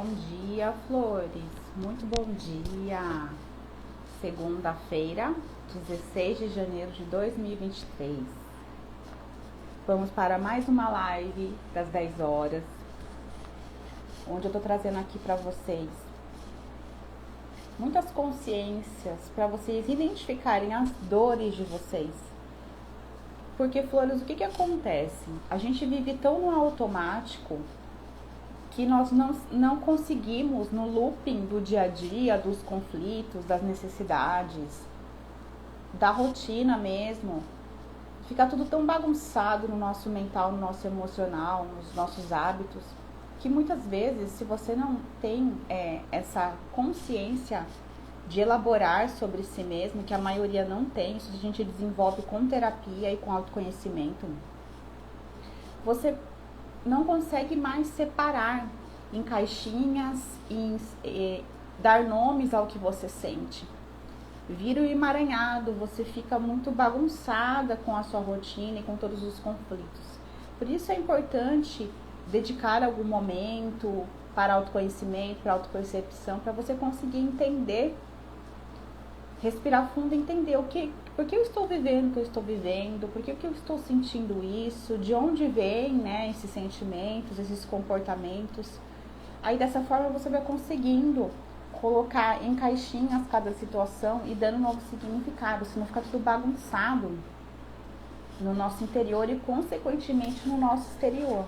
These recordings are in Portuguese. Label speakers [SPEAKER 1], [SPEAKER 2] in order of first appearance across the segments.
[SPEAKER 1] Bom dia, flores. Muito bom dia. Segunda-feira, 16 de janeiro de 2023. Vamos para mais uma live das 10 horas, onde eu tô trazendo aqui para vocês muitas consciências para vocês identificarem as dores de vocês. Porque, flores, o que acontece? A gente vive tão no automático que nós não conseguimos, no looping do dia a dia, dos conflitos, das necessidades, da rotina mesmo, fica tudo tão bagunçado no nosso mental, no nosso emocional, nos nossos hábitos, que muitas vezes, se você não tem essa consciência de elaborar sobre si mesmo, que a maioria não tem, isso a gente desenvolve com terapia e com autoconhecimento, você não consegue mais separar em caixinhas e dar nomes ao que você sente. Vira um emaranhado, você fica muito bagunçada com a sua rotina e com todos os conflitos. Por isso é importante dedicar algum momento para autoconhecimento, para autopercepção, para você conseguir entender, respirar fundo e entender por que eu estou vivendo o que eu estou vivendo, por que eu estou sentindo isso, de onde vem, né, esses sentimentos, esses comportamentos. Aí dessa forma você vai conseguindo colocar em caixinhas cada situação e dando um novo significado, senão fica tudo bagunçado no nosso interior e consequentemente no nosso exterior.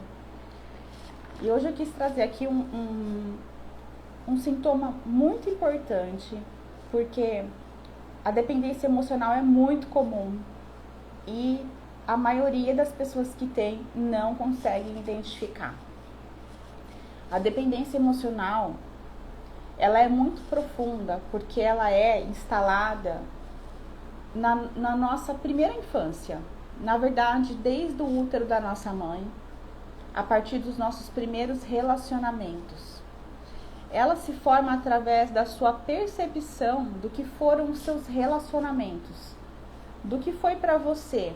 [SPEAKER 1] E hoje eu quis trazer aqui um sintoma muito importante, porque a dependência emocional é muito comum e a maioria das pessoas que tem não conseguem identificar. A dependência emocional, ela é muito profunda porque ela é instalada na nossa primeira infância. Na verdade, desde o útero da nossa mãe, a partir dos nossos primeiros relacionamentos. Ela se forma através da sua percepção do que foram os seus relacionamentos, do que foi para você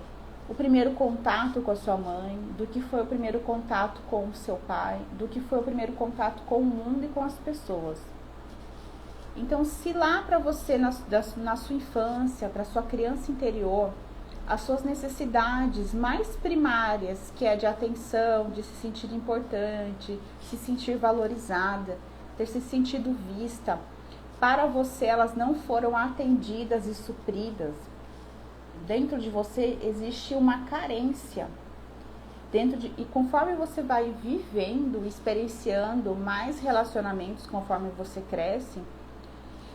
[SPEAKER 1] o primeiro contato com a sua mãe, do que foi o primeiro contato com o seu pai, do que foi o primeiro contato com o mundo e com as pessoas. Então, se lá para você, na sua infância, para sua criança interior, as suas necessidades mais primárias, que é de atenção, de se sentir importante, se sentir valorizada, ter se sentido vista, para você elas não foram atendidas e supridas, dentro de você existe uma carência. E conforme você vai vivendo, experienciando mais relacionamentos, conforme você cresce,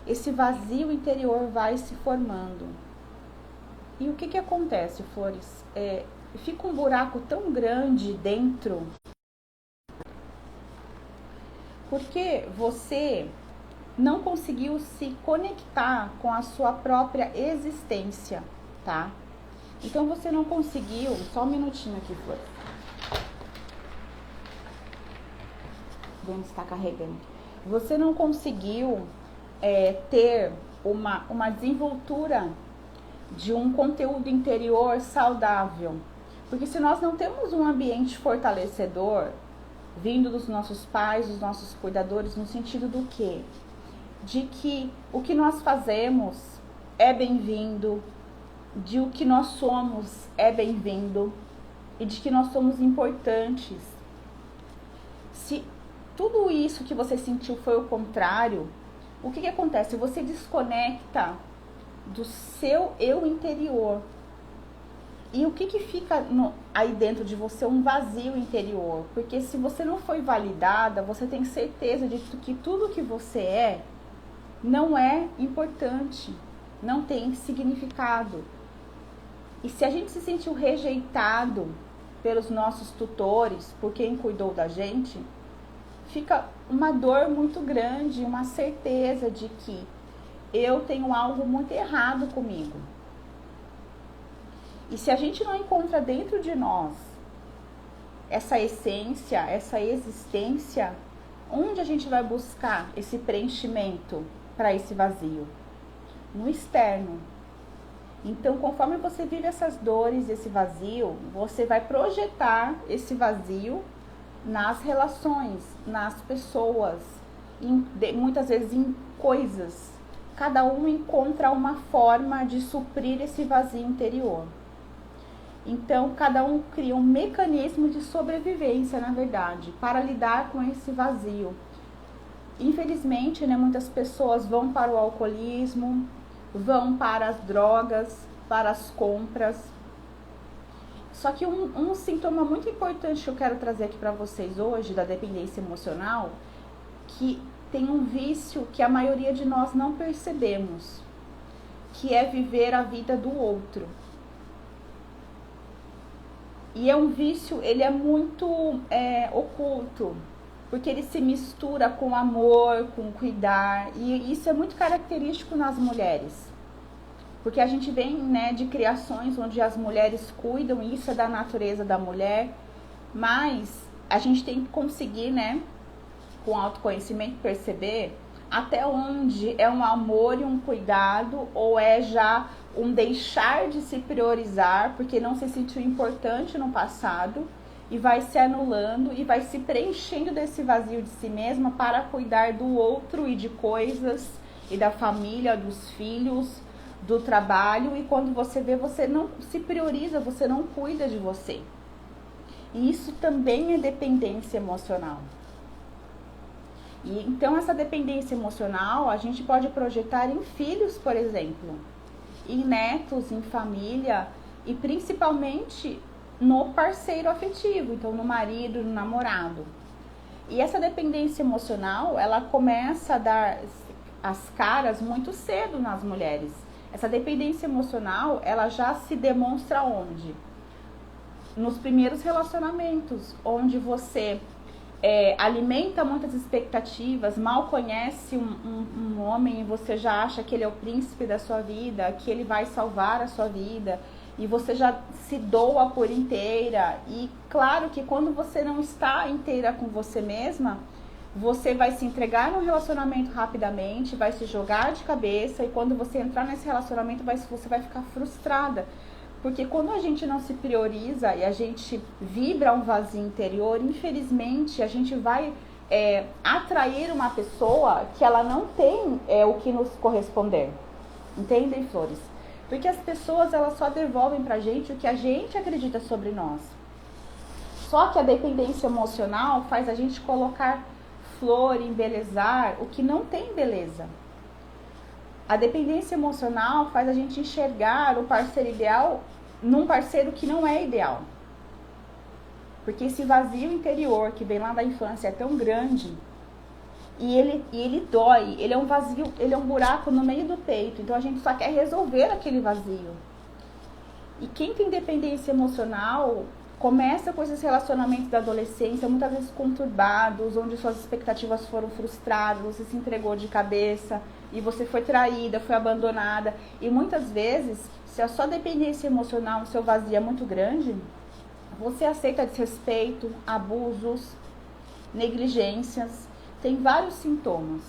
[SPEAKER 1] esse vazio interior vai se formando. E o que acontece, flores? Fica um buraco tão grande dentro, porque você não conseguiu se conectar com a sua própria existência, tá? Então você não conseguiu, só um minutinho aqui, flores. Vamos estar carregando. Você não conseguiu ter uma desenvoltura de um conteúdo interior saudável. Porque se nós não temos um ambiente fortalecedor, vindo dos nossos pais, dos nossos cuidadores, no sentido do quê? De que o que nós fazemos é bem-vindo, de o que nós somos é bem-vindo e de que nós somos importantes. Se tudo isso que você sentiu foi o contrário, o que acontece? Você desconecta do seu eu interior. E o que fica aí dentro de você? Um vazio interior. Porque se você não foi validada, você tem certeza de que tudo que você não é importante, não tem significado. E se a gente se sentiu rejeitado pelos nossos tutores, por quem cuidou da gente, fica uma dor muito grande, uma certeza de que eu tenho algo muito errado comigo. E se a gente não encontra dentro de nós essa essência, essa existência, onde a gente vai buscar esse preenchimento para esse vazio? No externo. Então, conforme você vive essas dores, esse vazio, você vai projetar esse vazio nas relações, nas pessoas, muitas vezes em coisas. Cada um encontra uma forma de suprir esse vazio interior. Então, cada um cria um mecanismo de sobrevivência, na verdade, para lidar com esse vazio. Infelizmente, né, muitas pessoas vão para o alcoolismo, vão para as drogas, para as compras. Só que um sintoma muito importante que eu quero trazer aqui para vocês hoje, da dependência emocional, que tem um vício que a maioria de nós não percebemos, que é viver a vida do outro. E é um vício, ele é muito oculto, porque ele se mistura com amor, com cuidar, e isso é muito característico nas mulheres. Porque a gente vem, né, de criações onde as mulheres cuidam, e isso é da natureza da mulher, mas a gente tem que conseguir, né, com autoconhecimento, perceber até onde é um amor e um cuidado, ou é já um deixar de se priorizar, porque não se sentiu importante no passado, e vai se anulando e vai se preenchendo desse vazio de si mesma para cuidar do outro e de coisas, e da família, dos filhos, do trabalho, e quando você vê, você não se prioriza, você não cuida de você. E isso também é dependência emocional. E então essa dependência emocional a gente pode projetar em filhos, por exemplo, em netos, em família, e principalmente no parceiro afetivo, então no marido, no namorado. E essa dependência emocional, ela começa a dar as caras muito cedo nas mulheres. Essa dependência emocional, ela já se demonstra onde? Nos primeiros relacionamentos, onde você alimenta muitas expectativas, mal conhece um homem e você já acha que ele é o príncipe da sua vida, que ele vai salvar a sua vida, e você já se doa por inteira. E claro que quando você não está inteira com você mesma, você vai se entregar num relacionamento rapidamente, vai se jogar de cabeça, e quando você entrar nesse relacionamento, você vai ficar frustrada. Porque quando a gente não se prioriza e a gente vibra um vazio interior, infelizmente a gente vai atrair uma pessoa que ela não tem o que nos corresponder. Entendem, flores? Porque as pessoas, elas só devolvem pra gente o que a gente acredita sobre nós. Só que a dependência emocional faz a gente colocar flor, embelezar o que não tem beleza. A dependência emocional faz a gente enxergar o parceiro ideal num parceiro que não é ideal. Porque esse vazio interior que vem lá da infância é tão grande, e ele dói, ele é um vazio, ele é um buraco no meio do peito. Então a gente só quer resolver aquele vazio. E quem tem dependência emocional começa com esses relacionamentos da adolescência, muitas vezes conturbados, onde suas expectativas foram frustradas, você se entregou de cabeça, e você foi traída, foi abandonada. E muitas vezes, se a sua dependência emocional, o seu vazio é muito grande, você aceita desrespeito, abusos, negligências, tem vários sintomas.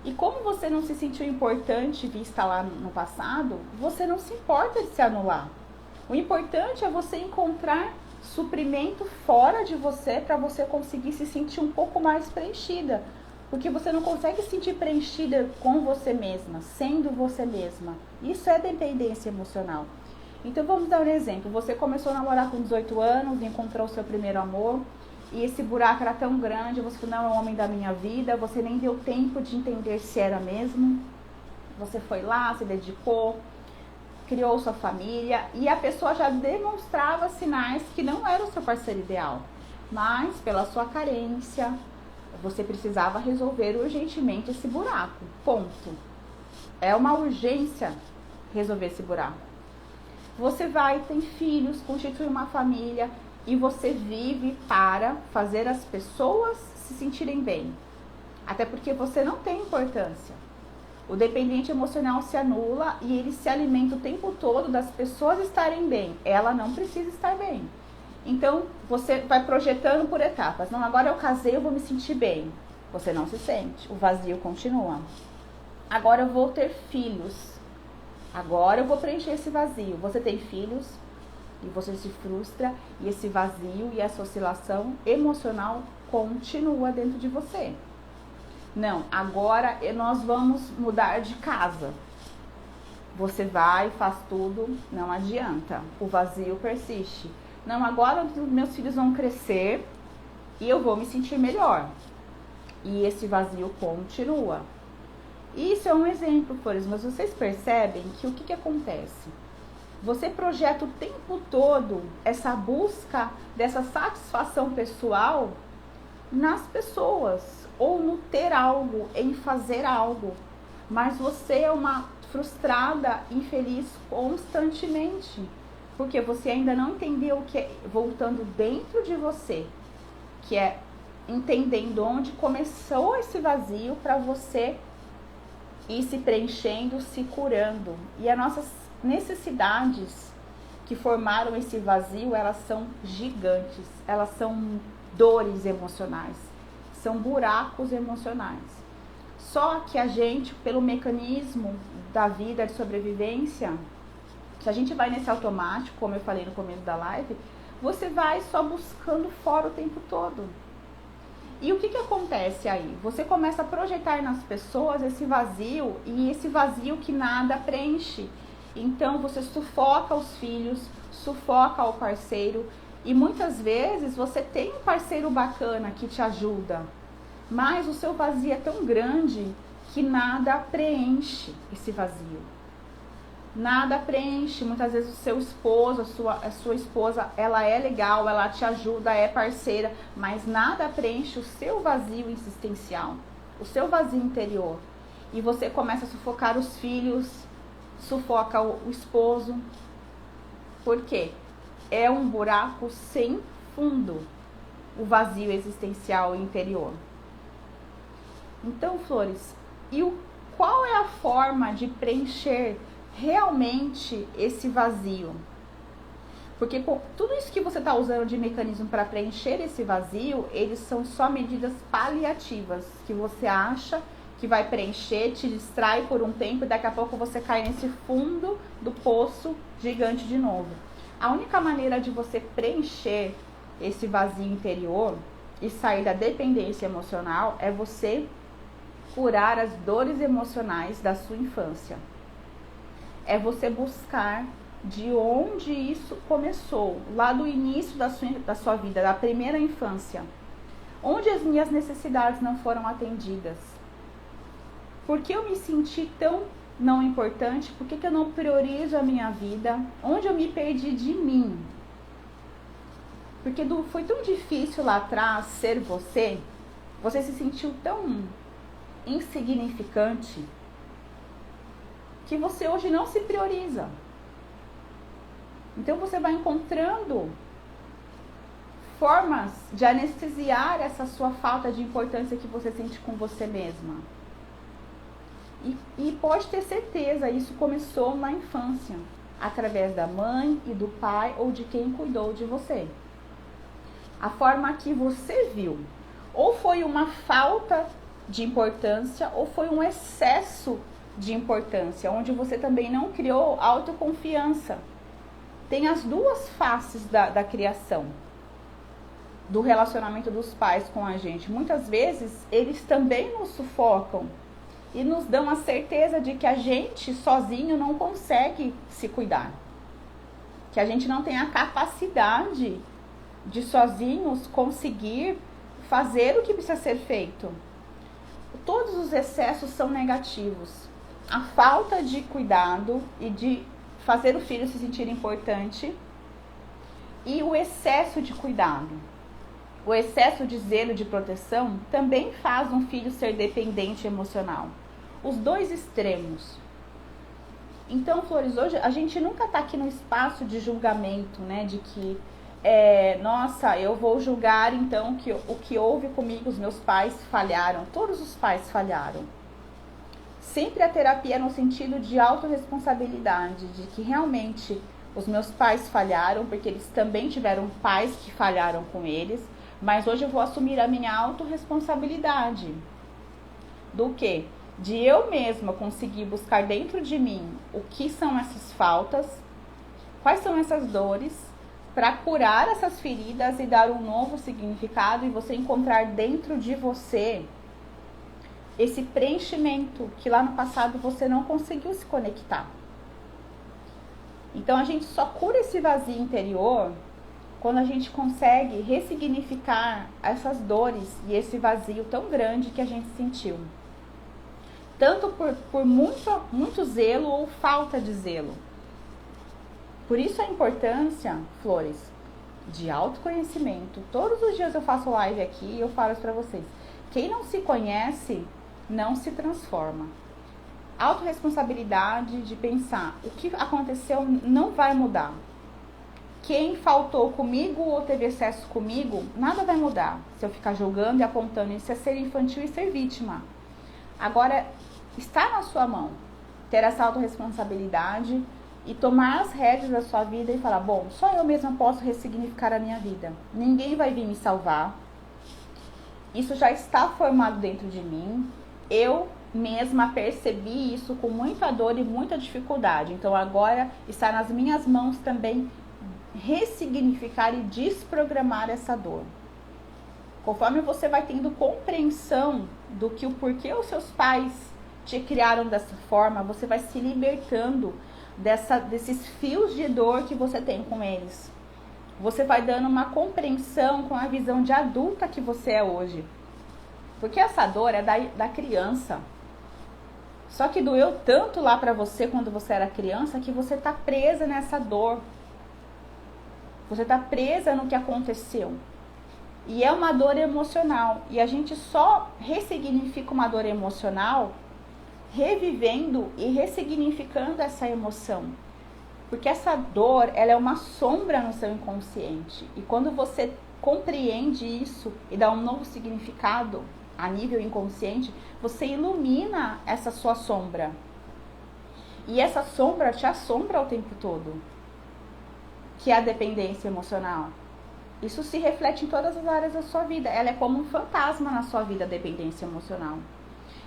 [SPEAKER 1] E como você não se sentiu importante vista lá no passado, você não se importa de se anular. O importante é você encontrar suprimento fora de você para você conseguir se sentir um pouco mais preenchida. Porque você não consegue se sentir preenchida com você mesma, sendo você mesma. Isso é dependência emocional. Então vamos dar um exemplo. Você começou a namorar com 18 anos, encontrou o seu primeiro amor, e esse buraco era tão grande, você falou, não é o homem da minha vida, você nem deu tempo de entender se era mesmo. Você foi lá, se dedicou, criou sua família, e a pessoa já demonstrava sinais que não era o seu parceiro ideal. Mas pela sua carência, você precisava resolver urgentemente esse buraco. Ponto. É uma urgência resolver esse buraco. Você vai, tem filhos, constitui uma família, e você vive para fazer as pessoas se sentirem bem. Até porque você não tem importância. O dependente emocional se anula e ele se alimenta o tempo todo das pessoas estarem bem. Ela não precisa estar bem. Então, você vai projetando por etapas. Não, agora eu casei, eu vou me sentir bem. Você não se sente. O vazio continua. Agora eu vou ter filhos. Agora eu vou preencher esse vazio. Você tem filhos e você se frustra. E esse vazio e essa oscilação emocional continua dentro de você. Não, agora nós vamos mudar de casa. Você vai, faz tudo, não adianta. O vazio persiste. Não, agora meus filhos vão crescer e eu vou me sentir melhor. E esse vazio continua. Isso é um exemplo, Flores, mas vocês percebem que o que acontece? Você projeta o tempo todo essa busca dessa satisfação pessoal nas pessoas, ou no ter algo, em fazer algo. Mas você é uma frustrada, infeliz constantemente, porque você ainda não entendeu o que é, voltando dentro de você, que é entendendo onde começou esse vazio para você ir se preenchendo, se curando. E as nossas necessidades que formaram esse vazio, elas são gigantes, elas são dores emocionais, são buracos emocionais. Só que a gente, pelo mecanismo da vida de sobrevivência, se a gente vai nesse automático, como eu falei no começo da live, você vai só buscando fora o tempo todo. E o que acontece aí? Você começa a projetar nas pessoas esse vazio, e esse vazio que nada preenche. Então você sufoca os filhos, sufoca o parceiro, e muitas vezes você tem um parceiro bacana que te ajuda, mas o seu vazio é tão grande que nada preenche esse vazio. Nada preenche. Muitas vezes o seu esposo, a sua esposa, ela é legal, ela te ajuda, é parceira, mas nada preenche o seu vazio existencial, o seu vazio interior. E você começa a sufocar os filhos, sufoca o esposo. Por quê? É um buraco sem fundo, o vazio existencial interior. Então, Flores, qual é a forma de preencher realmente esse vazio? Porque tudo isso que você está usando de mecanismo para preencher esse vazio, eles são só medidas paliativas, que você acha que vai preencher, te distrai por um tempo e daqui a pouco você cai nesse fundo do poço gigante de novo. A única maneira de você preencher esse vazio interior e sair da dependência emocional é você curar as dores emocionais da sua infância. É você buscar de onde isso começou, lá do início da sua vida, da primeira infância. Onde as minhas necessidades não foram atendidas? Por que eu me senti tão não importante? Por que eu não priorizo a minha vida? Onde eu me perdi de mim? Porque foi tão difícil lá atrás ser você, você se sentiu tão insignificante, que você hoje não se prioriza. Então você vai encontrando formas de anestesiar essa sua falta de importância que você sente com você mesma. E pode ter certeza, isso começou na infância, através da mãe e do pai ou de quem cuidou de você. A forma que você viu, ou foi uma falta de importância, ou foi um excesso de importância, onde você também não criou autoconfiança. Tem as duas faces da criação, do relacionamento dos pais com a gente. Muitas vezes, eles também nos sufocam e nos dão a certeza de que a gente sozinho não consegue se cuidar. Que a gente não tem a capacidade de sozinhos conseguir fazer o que precisa ser feito. Todos os excessos são negativos. A falta de cuidado e de fazer o filho se sentir importante, e o excesso de cuidado, o excesso de zelo, de proteção, também faz um filho ser dependente emocional. Os dois extremos. Então, Flores, hoje a gente nunca está aqui no espaço de julgamento, né? De que, nossa, eu vou julgar então que o que houve comigo, os meus pais falharam. Todos os pais falharam. Sempre a terapia é no sentido de autorresponsabilidade, de que realmente os meus pais falharam, porque eles também tiveram pais que falharam com eles, mas hoje eu vou assumir a minha autorresponsabilidade. Do quê? De eu mesma conseguir buscar dentro de mim o que são essas faltas, quais são essas dores, para curar essas feridas e dar um novo significado, e você encontrar dentro de você esse preenchimento que lá no passado você não conseguiu se conectar. Então a gente só cura esse vazio interior quando a gente consegue ressignificar essas dores e esse vazio tão grande que a gente sentiu. Tanto por muito zelo ou falta de zelo. Por isso a importância, Flores, de autoconhecimento. Todos os dias eu faço live aqui e eu falo isso pra vocês. Quem não se conhece, não se transforma. Autorresponsabilidade de pensar, o que aconteceu não vai mudar. Quem faltou comigo ou teve excesso comigo, nada vai mudar. Se eu ficar julgando e apontando, isso é ser infantil e ser vítima. Agora, está na sua mão ter essa autorresponsabilidade e tomar as rédeas da sua vida e falar, bom, só eu mesma posso ressignificar a minha vida. Ninguém vai vir me salvar. Isso já está formado dentro de mim. Eu mesma percebi isso com muita dor e muita dificuldade. Então agora está nas minhas mãos também ressignificar e desprogramar essa dor. Conforme você vai tendo compreensão do que o porquê os seus pais te criaram dessa forma, você vai se libertando desses fios de dor que você tem com eles. Você vai dando uma compreensão com a visão de adulta que você é hoje. Porque essa dor é da criança. Só que doeu tanto lá pra você quando você era criança que você tá presa nessa dor. Você tá presa no que aconteceu. E é uma dor emocional. E a gente só ressignifica uma dor emocional revivendo e ressignificando essa emoção. Porque essa dor, ela é uma sombra no seu inconsciente. E quando você compreende isso e dá um novo significado a nível inconsciente, você ilumina essa sua sombra. E essa sombra te assombra o tempo todo. Que é a dependência emocional. Isso se reflete em todas as áreas da sua vida. Ela é como um fantasma na sua vida, a dependência emocional.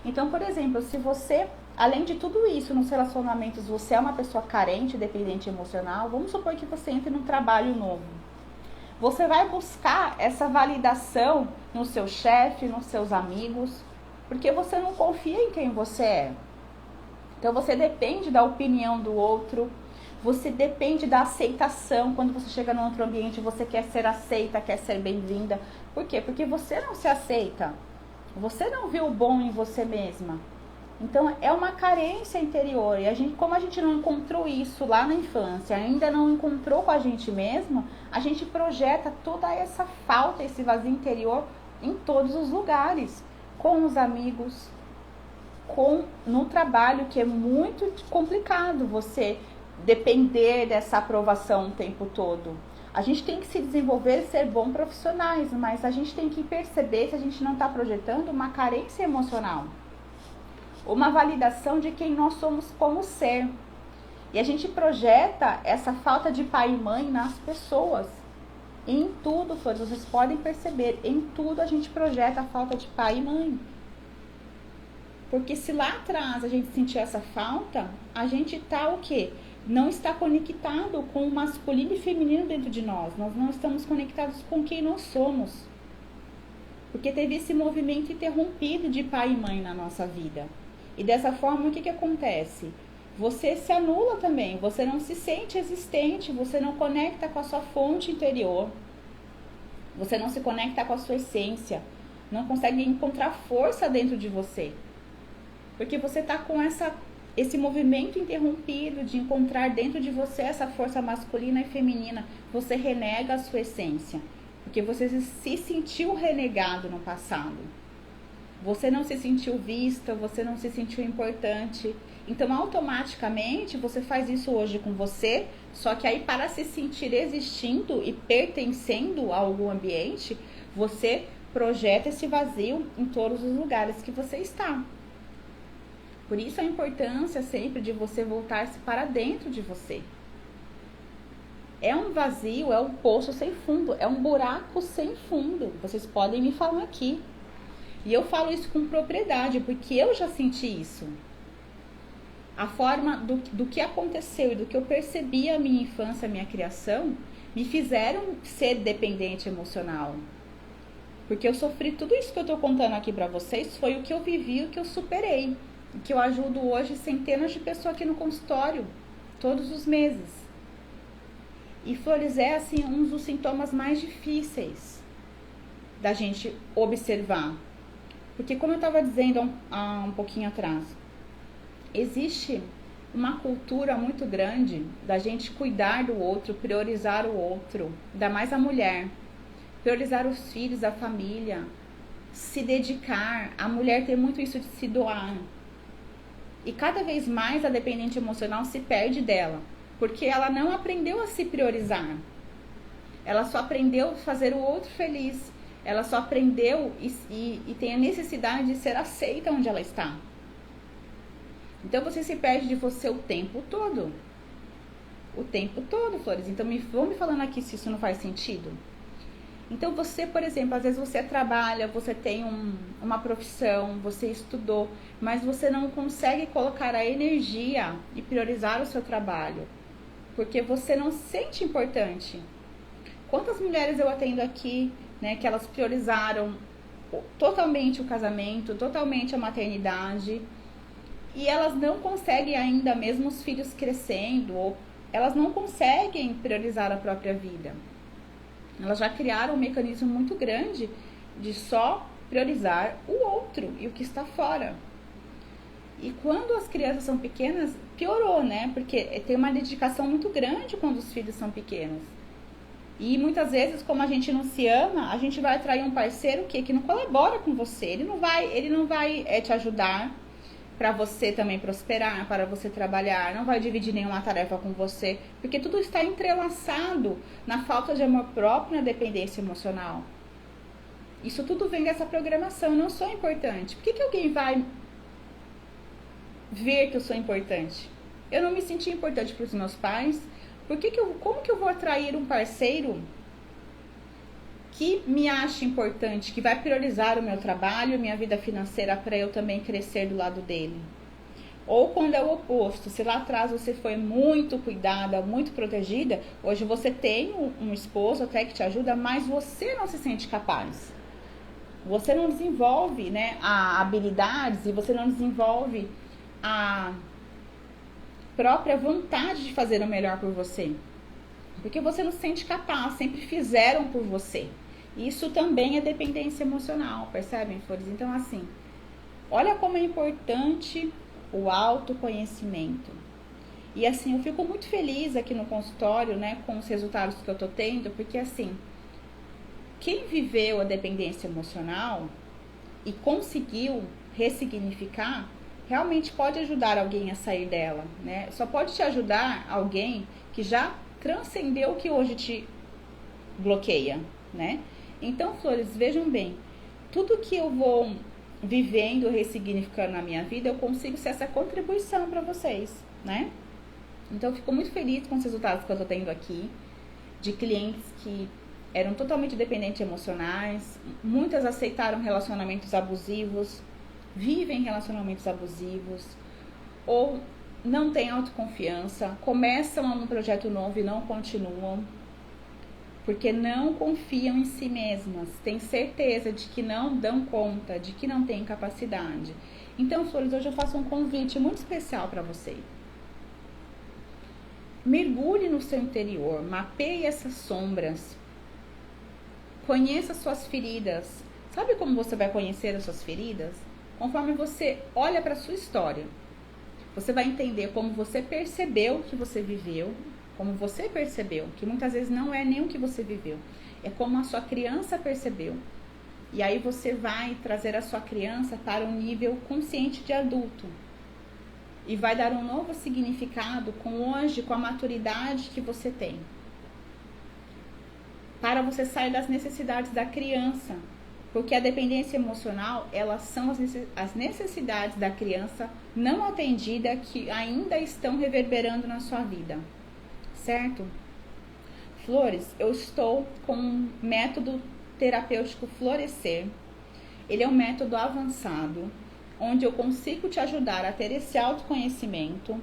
[SPEAKER 1] Então, por exemplo, se você, além de tudo isso, nos relacionamentos, você é uma pessoa carente, dependente emocional, vamos supor que você entre num trabalho novo. Você vai buscar essa validação no seu chefe, nos seus amigos, porque você não confia em quem você é. Então, você depende da opinião do outro, você depende da aceitação. Quando você chega num outro ambiente, você quer ser aceita, quer ser bem-vinda. Por quê? Porque você não se aceita. Você não vê o bom em você mesma. Então, é uma carência interior. E como a gente não encontrou isso lá na infância, ainda não encontrou com a gente mesma, a gente projeta toda essa falta, esse vazio interior em todos os lugares. Com os amigos, no trabalho, que é muito complicado você depender dessa aprovação o tempo todo. A gente tem que se desenvolver e ser bons profissionais, mas a gente tem que perceber se a gente não está projetando uma carência emocional. Uma validação de quem nós somos como ser. E a gente projeta essa falta de pai e mãe nas pessoas. Em tudo, vocês podem perceber, em tudo a gente projeta a falta de pai e mãe. Porque se lá atrás a gente sentir essa falta, a gente tá o quê? Não está conectado com o masculino e feminino dentro de nós. Nós não estamos conectados com quem nós somos. Porque teve esse movimento interrompido de pai e mãe na nossa vida. E dessa forma, o que acontece? Você se anula também. Você não se sente existente. Você não conecta com a sua fonte interior. Você não se conecta com a sua essência. Não consegue encontrar força dentro de você. Porque você está com esse movimento interrompido de encontrar dentro de você essa força masculina e feminina. Você renega a sua essência. Porque você se sentiu renegado no passado. Você não se sentiu vista, você não se sentiu importante. Então, automaticamente, você faz isso hoje com você. Só que aí, para se sentir existindo e pertencendo a algum ambiente, você projeta esse vazio em todos os lugares que você está. Por isso a importância sempre de você voltar-se para dentro de você. É um vazio, é um poço sem fundo, é um buraco sem fundo. Vocês podem me falar aqui. E eu falo isso com propriedade, porque eu já senti isso. A forma do que aconteceu e do que eu percebi a minha infância, a minha criação, me fizeram ser dependente emocional. Porque eu sofri tudo isso que eu tô contando aqui pra vocês, foi o que eu vivi, o que eu superei. Que eu ajudo hoje centenas de pessoas aqui no consultório, todos os meses. E flores é, assim, um dos sintomas mais difíceis da gente observar. Porque, como eu estava dizendo há um pouquinho atrás, existe uma cultura muito grande da gente cuidar do outro, priorizar o outro, ainda mais a mulher. Priorizar os filhos, a família, se dedicar. A mulher tem muito isso de se doar. E cada vez mais a dependente emocional se perde dela, porque ela não aprendeu a se priorizar. Ela só aprendeu a fazer o outro feliz. Ela só aprendeu e tem a necessidade de ser aceita onde ela está. Então você se perde de você o tempo todo. O tempo todo, Flores. Então vão me falando aqui se isso não faz sentido. Então você, por exemplo, às vezes você trabalha, você tem uma profissão, você estudou, mas você não consegue colocar a energia e priorizar o seu trabalho, porque você não se sente importante. Quantas mulheres eu atendo aqui, né, que elas priorizaram totalmente o casamento, totalmente a maternidade, e elas não conseguem ainda, mesmo os filhos crescendo, ou elas não conseguem priorizar a própria vida. Elas já criaram um mecanismo muito grande de só priorizar o outro e o que está fora. E quando as crianças são pequenas, piorou, né? Porque tem uma dedicação muito grande quando os filhos são pequenos. E muitas vezes, como a gente não se ama, a gente vai atrair um parceiro que não colabora com você. Ele não vai te ajudar para você também prosperar, para você trabalhar, não vai dividir nenhuma tarefa com você, porque tudo está entrelaçado na falta de amor próprio, na dependência emocional. Isso tudo vem dessa programação. Eu não sou importante. Por que alguém vai ver que eu sou importante? Eu não me senti importante para os meus pais. Como que eu vou atrair um parceiro que me acha importante, que vai priorizar o meu trabalho, minha vida financeira, para eu também crescer do lado dele? Ou quando é o oposto, se lá atrás você foi muito cuidada, muito protegida, hoje você tem um esposo até que te ajuda, mas você não se sente capaz. Você não desenvolve, né, habilidades, e você não desenvolve a própria vontade de fazer o melhor por você. Porque você não se sente capaz, sempre fizeram por você. Isso também é dependência emocional, percebem, Flores? Então, assim, olha como é importante o autoconhecimento. E, assim, eu fico muito feliz aqui no consultório, né, com os resultados que eu tô tendo, porque, assim, quem viveu a dependência emocional e conseguiu ressignificar, realmente pode ajudar alguém a sair dela, né? Só pode te ajudar alguém que já transcendeu o que hoje te bloqueia, né? Então, Flores, vejam bem, tudo que eu vou vivendo, ressignificando na minha vida, eu consigo ser essa contribuição para vocês, né? Então, eu fico muito feliz com os resultados que eu tô tendo aqui, de clientes que eram totalmente dependentes emocionais, muitas aceitaram relacionamentos abusivos, vivem relacionamentos abusivos, ou não têm autoconfiança, começam um projeto novo e não continuam, porque não confiam em si mesmas, têm certeza de que não dão conta, de que não têm capacidade. Então, Flores, hoje eu faço um convite muito especial para você. Mergulhe no seu interior, mapeie essas sombras, conheça suas feridas. Sabe como você vai conhecer as suas feridas? Conforme você olha para a sua história. Você vai entender como você percebeu que você viveu, como você percebeu, que muitas vezes não é nem o que você viveu, é como a sua criança percebeu. E aí você vai trazer a sua criança para um nível consciente de adulto. E vai dar um novo significado com hoje, com a maturidade que você tem. Para você sair das necessidades da criança. Porque a dependência emocional, elas são as necessidades da criança não atendida que ainda estão reverberando na sua vida. Certo? Flores, eu estou com um método terapêutico Florescer. Ele é um método avançado, onde eu consigo te ajudar a ter esse autoconhecimento,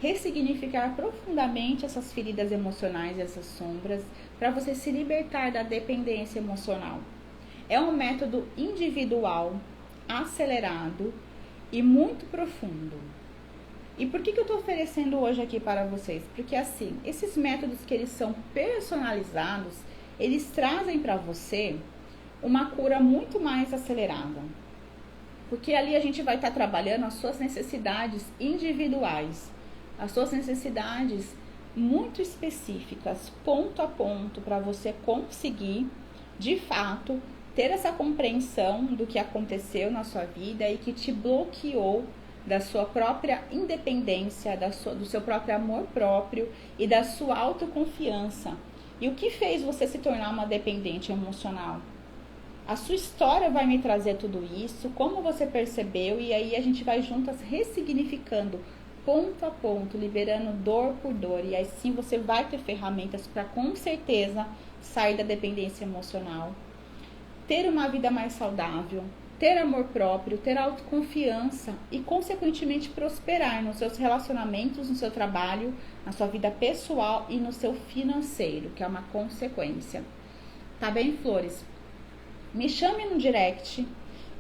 [SPEAKER 1] ressignificar profundamente essas feridas emocionais e essas sombras, para você se libertar da dependência emocional. É um método individual, acelerado e muito profundo. E por que eu estou oferecendo hoje aqui para vocês? Porque assim, esses métodos que eles são personalizados, eles trazem para você uma cura muito mais acelerada. Porque ali a gente vai estar trabalhando as suas necessidades individuais, as suas necessidades muito específicas, ponto a ponto, para você conseguir, de fato, ter essa compreensão do que aconteceu na sua vida e que te bloqueou da sua própria independência, do seu próprio amor próprio e da sua autoconfiança. E o que fez você se tornar uma dependente emocional? A sua história vai me trazer tudo isso, como você percebeu, e aí a gente vai juntas ressignificando ponto a ponto, liberando dor por dor, e aí sim você vai ter ferramentas para com certeza sair da dependência emocional, ter uma vida mais saudável, ter amor próprio, ter autoconfiança e consequentemente prosperar nos seus relacionamentos, no seu trabalho, na sua vida pessoal e no seu financeiro, que é uma consequência. Tá bem, flores? Me chame no direct,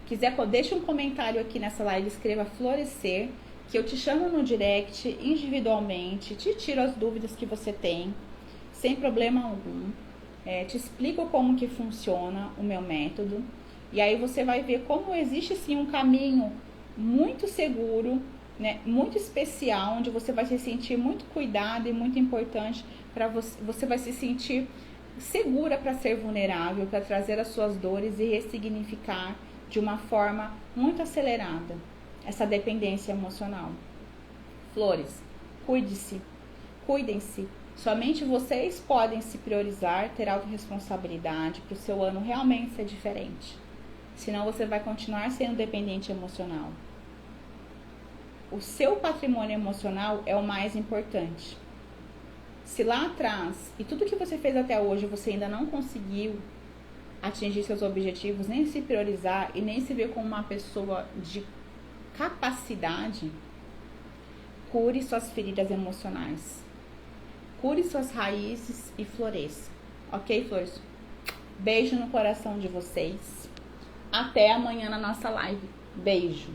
[SPEAKER 1] quiser, deixa um comentário aqui nessa live, escreva florescer, que eu te chamo no direct individualmente, te tiro as dúvidas que você tem, sem problema algum, te explico como que funciona o meu método, e aí você vai ver como existe sim um caminho muito seguro, né, muito especial, onde você vai se sentir muito cuidado e muito importante, para você vai se sentir segura para ser vulnerável, para trazer as suas dores e ressignificar de uma forma muito acelerada essa dependência emocional. Flores, cuide-se, cuidem-se. Somente vocês podem se priorizar, ter autorresponsabilidade para o seu ano realmente ser diferente. Senão você vai continuar sendo dependente emocional. O seu patrimônio emocional é o mais importante. Se lá atrás, e tudo que você fez até hoje, você ainda não conseguiu atingir seus objetivos, nem se priorizar e nem se ver como uma pessoa de capacidade, cure suas feridas emocionais. Cure suas raízes e floresça. Ok, flores? Beijo no coração de vocês. Até amanhã na nossa live. Beijo.